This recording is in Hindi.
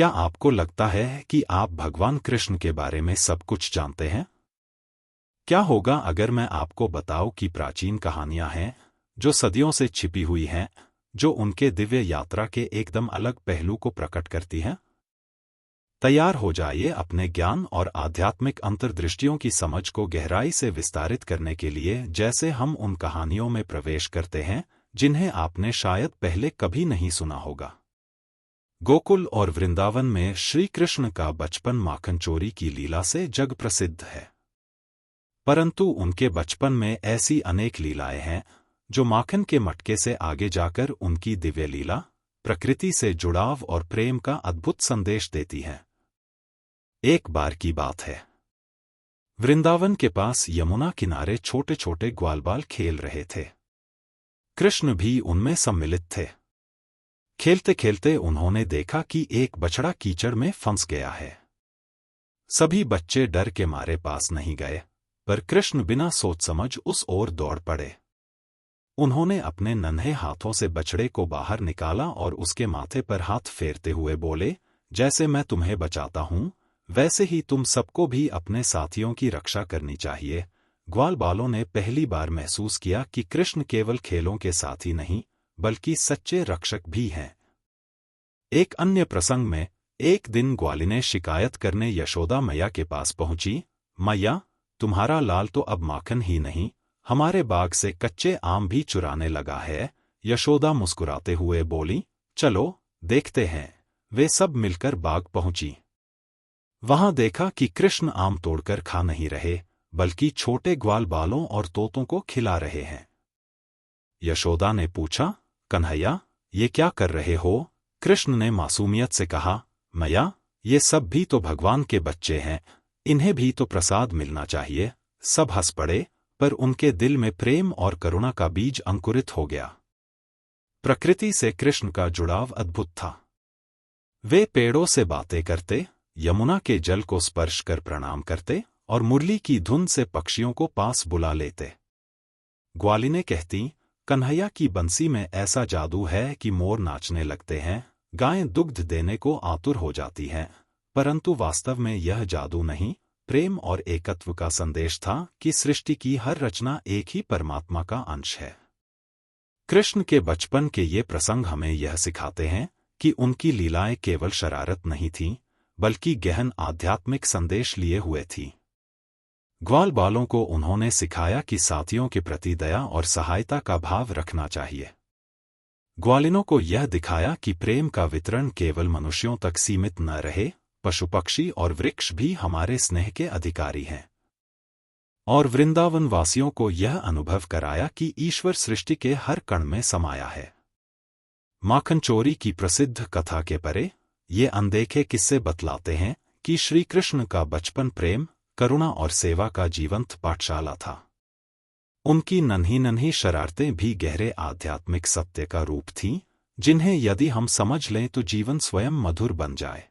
क्या आपको लगता है कि आप भगवान कृष्ण के बारे में सब कुछ जानते हैं? क्या होगा अगर मैं आपको बताऊं कि प्राचीन कहानियां हैं जो सदियों से छिपी हुई हैं, जो उनके दिव्य यात्रा के एकदम अलग पहलू को प्रकट करती हैं? तैयार हो जाइए अपने ज्ञान और आध्यात्मिक अंतर्दृष्टियों की समझ को गहराई से विस्तारित करने के लिए, जैसे हम उन कहानियों में प्रवेश करते हैं जिन्हें आपने शायद पहले कभी नहीं सुना होगा। गोकुल और वृंदावन में श्री कृष्ण का बचपन माखन चोरी की लीला से जग प्रसिद्ध है। परंतु उनके बचपन में ऐसी अनेक लीलाएं हैं जो माखन के मटके से आगे जाकर उनकी दिव्य लीला, प्रकृति से जुड़ाव और प्रेम का अद्भुत संदेश देती हैं। एक बार की बात है, वृंदावन के पास यमुना किनारे छोटे छोटे ग्वालबाल खेल रहे थे। कृष्ण भी उनमें सम्मिलित थे। खेलते खेलते उन्होंने देखा कि एक बछड़ा कीचड़ में फंस गया है। सभी बच्चे डर के मारे पास नहीं गए, पर कृष्ण बिना सोच समझ उस ओर दौड़ पड़े। उन्होंने अपने नन्हे हाथों से बछड़े को बाहर निकाला और उसके माथे पर हाथ फेरते हुए बोले, जैसे मैं तुम्हें बचाता हूं, वैसे ही तुम सबको भी अपने साथियों की रक्षा करनी चाहिए। ग्वालबालों ने पहली बार महसूस किया कि कृष्ण केवल खेलों के साथी नहीं, बल्कि सच्चे रक्षक भी हैं। एक अन्य प्रसंग में एक दिन ग्वालिने शिकायत करने यशोदा मैया के पास पहुंची। मैया, तुम्हारा लाल तो अब माखन ही नहीं, हमारे बाग से कच्चे आम भी चुराने लगा है। यशोदा मुस्कुराते हुए बोली, चलो देखते हैं। वे सब मिलकर बाग पहुंची। वहां देखा कि कृष्ण आम तोड़कर खा नहीं रहे, बल्कि छोटे ग्वालबालों और तोतों को खिला रहे हैं। यशोदा ने पूछा, कन्हैया, ये क्या कर रहे हो? कृष्ण ने मासूमियत से कहा, मैया, ये सब भी तो भगवान के बच्चे हैं, इन्हें भी तो प्रसाद मिलना चाहिए। सब हंस पड़े, पर उनके दिल में प्रेम और करुणा का बीज अंकुरित हो गया। प्रकृति से कृष्ण का जुड़ाव अद्भुत था। वे पेड़ों से बातें करते, यमुना के जल को स्पर्श कर प्रणाम करते और मुरली की धुन से पक्षियों को पास बुला लेते। ग्वालिने कहती, कन्हैया की बंसी में ऐसा जादू है कि मोर नाचने लगते हैं, गायें दुग्ध देने को आतुर हो जाती हैं। परंतु वास्तव में यह जादू नहीं, प्रेम और एकत्व का संदेश था कि सृष्टि की हर रचना एक ही परमात्मा का अंश है। कृष्ण के बचपन के ये प्रसंग हमें यह सिखाते हैं कि उनकी लीलाएं केवल शरारत नहीं थीं, बल्कि गहन आध्यात्मिक संदेश लिए हुए थीं। ग्वालबालों को उन्होंने सिखाया कि साथियों के प्रति दया और सहायता का भाव रखना चाहिए। ग्वालिनों को यह दिखाया कि प्रेम का वितरण केवल मनुष्यों तक सीमित न रहे, पशु पक्षी और वृक्ष भी हमारे स्नेह के अधिकारी हैं। और वृंदावन वासियों को यह अनुभव कराया कि ईश्वर सृष्टि के हर कण में समाया है। माखन चोरी की प्रसिद्ध कथा के परे, ये अनदेखे किस्से बतलाते हैं कि श्री कृष्ण का बचपन प्रेम, करुणा और सेवा का जीवंत पाठशाला था। उनकी नन्ही नन्ही शरारतें भी गहरे आध्यात्मिक सत्य का रूप थीं, जिन्हें यदि हम समझ लें तो जीवन स्वयं मधुर बन जाए।